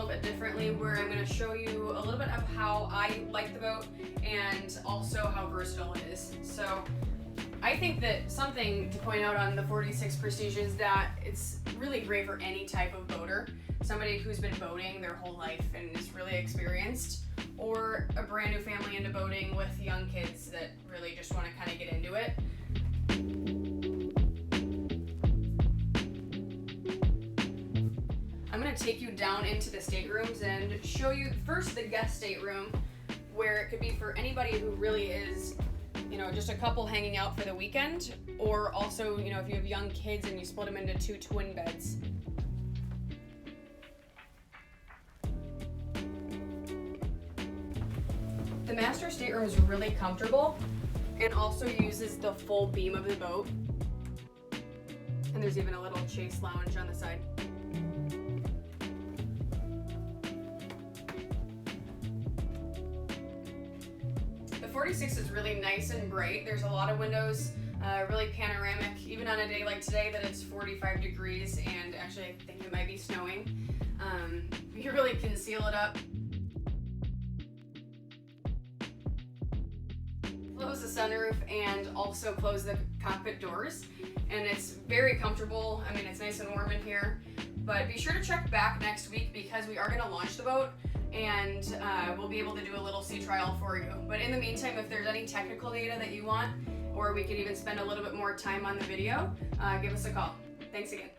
little bit differently, where I'm going to show you a little bit of how I like the boat and also how versatile it is. So I think that something to point out on the 46 Prestige is that it's really great for any type of boater. Somebody who's been boating their whole life and is really experienced, or a brand new family into boating with young kids that really just want to kind of get into it. I'm going to take you down into the staterooms and show you first the guest stateroom, where it could be for anybody who really is, you know, just a couple hanging out for the weekend, or also, you know, if you have young kids and you split them into 2 twin beds. The master stateroom is really comfortable and also uses the full beam of the boat. And there's even a little chase lounge on the side. The 46 is really nice and bright. There's a lot of windows, really panoramic, even on a day like today that it's 45 degrees and actually I think it might be snowing. You really can seal it up. Close the sunroof and also close the cockpit doors, and it's very comfortable. I mean, it's nice and warm in here, but be sure to check back next week because we are going to launch the boat and we'll be able to do a little sea trial for you. But in the meantime, if there's any technical data that you want, or we could even spend a little bit more time on the video, give us a call. Thanks again.